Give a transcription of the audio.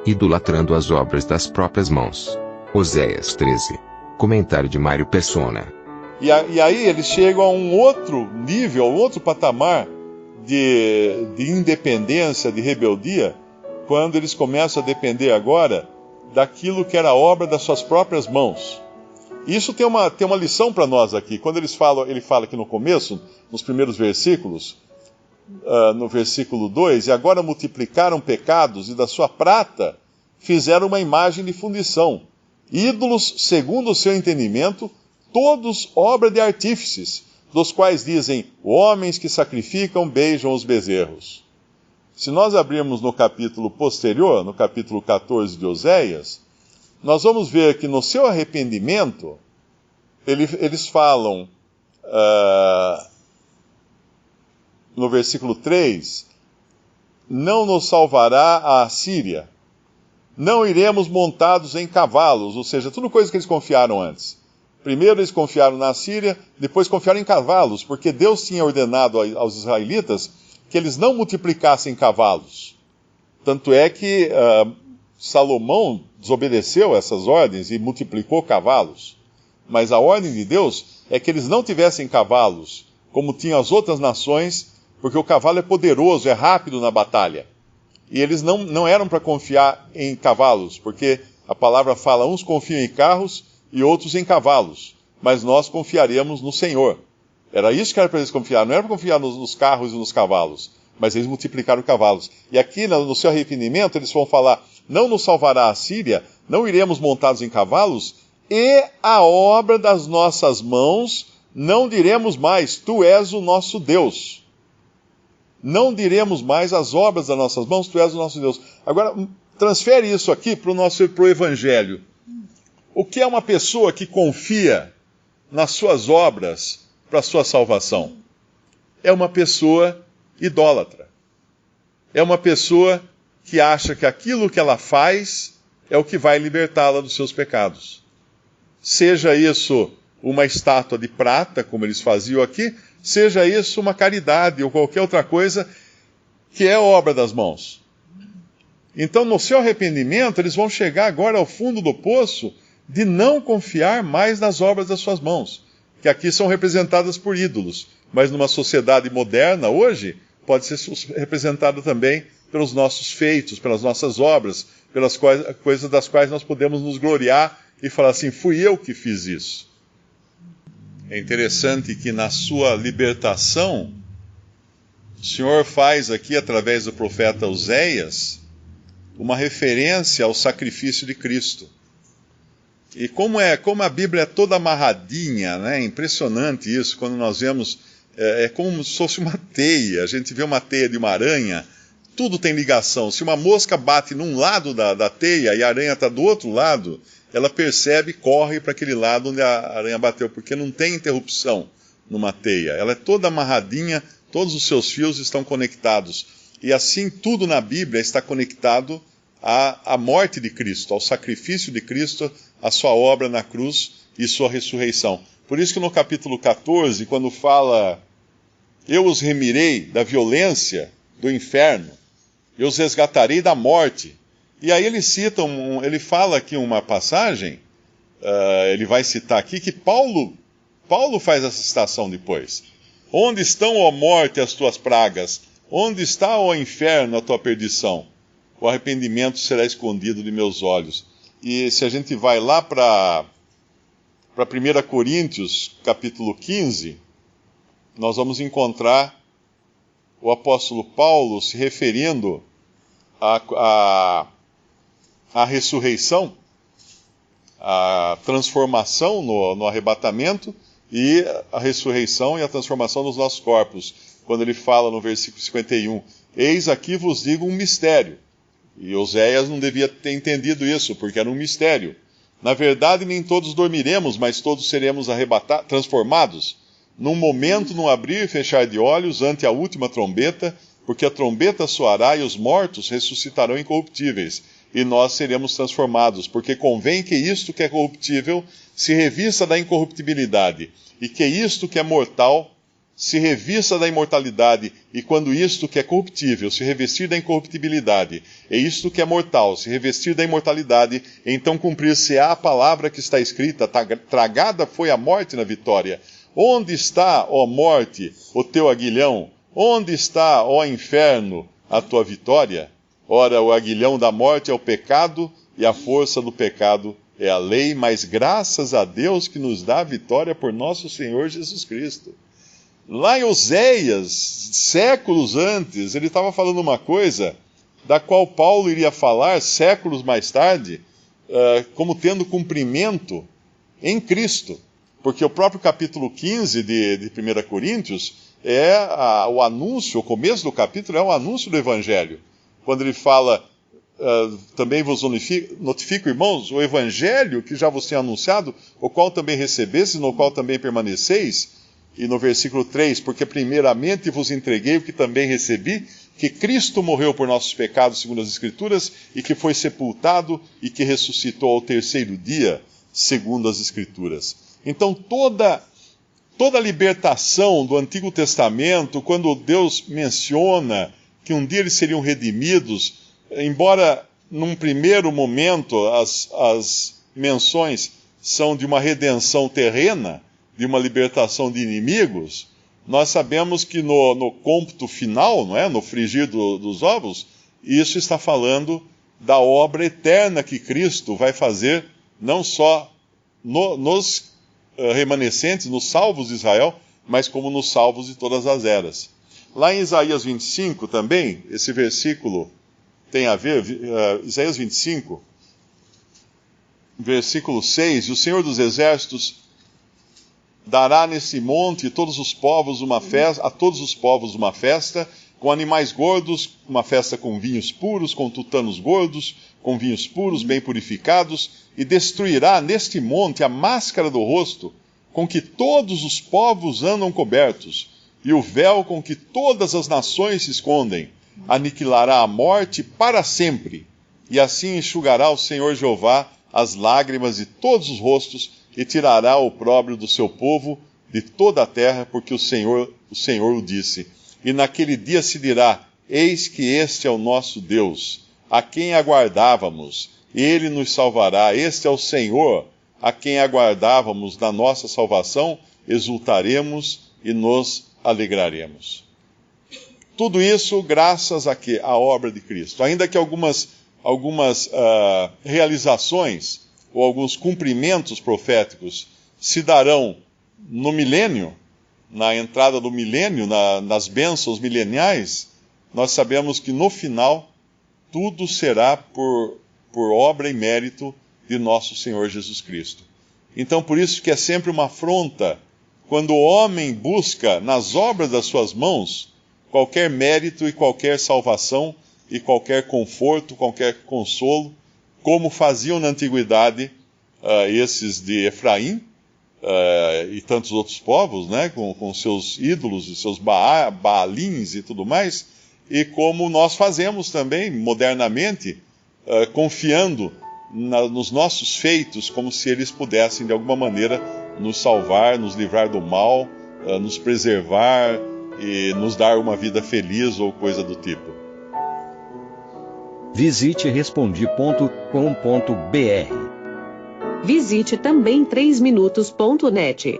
idolatrando as obras das próprias mãos. Oséias 13. Comentário de Mário Persona. E aí eles chegam a um outro nível, a um outro patamar de independência, de rebeldia, quando eles começam a depender agora daquilo que era obra das suas próprias mãos. Isso tem uma lição para nós aqui. Quando ele fala aqui no começo, nos primeiros versículos, no versículo 2, e agora multiplicaram pecados, e da sua prata fizeram uma imagem de fundição, ídolos segundo o seu entendimento, todos obra de artífices, dos quais dizem, homens que sacrificam beijam os bezerros. Se nós abrirmos no capítulo posterior, no capítulo 14 de Oséias, nós vamos ver que no seu arrependimento, eles falam, no versículo 3, não nos salvará a Assíria, não iremos montados em cavalos, ou seja, tudo coisa que eles confiaram antes. Primeiro eles confiaram na Síria, depois confiaram em cavalos, porque Deus tinha ordenado aos israelitas que eles não multiplicassem cavalos. Tanto é que Salomão desobedeceu essas ordens e multiplicou cavalos. Mas a ordem de Deus é que eles não tivessem cavalos, como tinham as outras nações, porque o cavalo é poderoso, é rápido na batalha. E eles não eram para confiar em cavalos, porque a palavra fala, uns confiam em carros e outros em cavalos, mas nós confiaremos no Senhor. Era isso que era para eles confiar, não era para confiar nos carros e nos cavalos, mas eles multiplicaram cavalos. E aqui, no seu arrependimento, eles vão falar, não nos salvará a Síria, não iremos montados em cavalos, e a obra das nossas mãos, não diremos mais, tu és o nosso Deus. Não diremos mais as obras das nossas mãos, tu és o nosso Deus. Agora, transfere isso aqui para o Evangelho. O que é uma pessoa que confia nas suas obras para a sua salvação? É uma pessoa idólatra. É uma pessoa que acha que aquilo que ela faz é o que vai libertá-la dos seus pecados. Seja isso uma estátua de prata, como eles faziam aqui, seja isso uma caridade ou qualquer outra coisa que é obra das mãos. Então, no seu arrependimento, eles vão chegar agora ao fundo do poço de não confiar mais nas obras das suas mãos, que aqui são representadas por ídolos, mas numa sociedade moderna, hoje, pode ser representada também pelos nossos feitos, pelas nossas obras, pelas coisas das quais nós podemos nos gloriar e falar assim, fui eu que fiz isso. É interessante que na sua libertação, o Senhor faz aqui, através do profeta Oséias, uma referência ao sacrifício de Cristo. E como a Bíblia é toda amarradinha, né? É impressionante isso, quando nós vemos, é como se fosse uma teia, a gente vê uma teia de uma aranha, tudo tem ligação. Se uma mosca bate num lado da teia e a aranha está do outro lado, ela percebe e corre para aquele lado onde a aranha bateu, porque não tem interrupção numa teia. Ela é toda amarradinha, todos os seus fios estão conectados. E assim tudo na Bíblia está conectado à morte de Cristo, ao sacrifício de Cristo, a sua obra na cruz e sua ressurreição. Por isso que no capítulo 14, quando fala, eu os remirei da violência do inferno, eu os resgatarei da morte. E aí ele fala aqui uma passagem, ele vai citar aqui, que Paulo faz essa citação depois. Onde estão, ó morte, as tuas pragas? Onde está, ó inferno, a tua perdição? O arrependimento será escondido de meus olhos. E se a gente vai lá para 1 Coríntios, capítulo 15, nós vamos encontrar o apóstolo Paulo se referindo à ressurreição, à transformação no arrebatamento e a ressurreição e a transformação dos nossos corpos. Quando ele fala no versículo 51, eis aqui vos digo um mistério. E Oséias não devia ter entendido isso, porque era um mistério. Na verdade, nem todos dormiremos, mas todos seremos transformados. Num momento, num abrir e fechar de olhos, ante a última trombeta, porque a trombeta soará e os mortos ressuscitarão incorruptíveis, e nós seremos transformados, porque convém que isto que é corruptível se revista da incorruptibilidade, e que isto que é mortal se revista da imortalidade, e quando isto que é corruptível se revestir da incorruptibilidade, e isto que é mortal se revestir da imortalidade, então cumprir-se-á a palavra que está escrita: tragada foi a morte na vitória. Onde está, ó morte, o teu aguilhão? Onde está, ó inferno, a tua vitória? Ora, o aguilhão da morte é o pecado, e a força do pecado é a lei, mas graças a Deus que nos dá a vitória por nosso Senhor Jesus Cristo. Lá em Oséias, séculos antes, ele estava falando uma coisa da qual Paulo iria falar séculos mais tarde, como tendo cumprimento em Cristo. Porque o próprio capítulo 15 de 1 Coríntios é o anúncio, o começo do capítulo é o anúncio do Evangelho. Quando ele fala, também vos notifico, irmãos, o Evangelho que já vos tenho anunciado, o qual também recebestes, no qual também permaneceis. E no versículo 3, porque primeiramente vos entreguei o que também recebi, que Cristo morreu por nossos pecados, segundo as Escrituras, e que foi sepultado e que ressuscitou ao terceiro dia, segundo as Escrituras. Então toda a libertação do Antigo Testamento, quando Deus menciona que um dia eles seriam redimidos, embora num primeiro momento as menções são de uma redenção terrena, de uma libertação de inimigos, nós sabemos que no cômputo final, não é? No frigir dos ovos, isso está falando da obra eterna que Cristo vai fazer, não só nos remanescentes, nos salvos de Israel, mas como nos salvos de todas as eras. Lá em Isaías 25 também, esse versículo tem a ver, Isaías 25, versículo 6, e o Senhor dos Exércitos dará nesse monte a todos os povos uma festa, com animais gordos, uma festa com vinhos puros, com tutanos gordos, com vinhos puros, bem purificados, e destruirá neste monte a máscara do rosto, com que todos os povos andam cobertos, e o véu com que todas as nações se escondem. Aniquilará a morte para sempre, e assim enxugará o Senhor Jeová as lágrimas de todos os rostos, e tirará o opróbrio do seu povo de toda a terra, porque o Senhor o disse. E naquele dia se dirá: eis que este é o nosso Deus, a quem aguardávamos, ele nos salvará. Este é o Senhor, a quem aguardávamos na nossa salvação, exultaremos e nos alegraremos. Tudo isso graças a quê? À obra de Cristo. Ainda que algumas realizações ou alguns cumprimentos proféticos se darão no milênio, na entrada do milênio, nas bênçãos mileniais, nós sabemos que no final tudo será por obra e mérito de nosso Senhor Jesus Cristo. Então, por isso que é sempre uma afronta quando o homem busca nas obras das suas mãos qualquer mérito e qualquer salvação e qualquer conforto, qualquer consolo, como faziam na antiguidade esses de Efraim e tantos outros povos, né, com seus ídolos e seus baalins e tudo mais, e como nós fazemos também modernamente, confiando nos nossos feitos, como se eles pudessem de alguma maneira nos salvar, nos livrar do mal, nos preservar e nos dar uma vida feliz ou coisa do tipo. Visite respondi.com.br. Visite também 3minutos.net.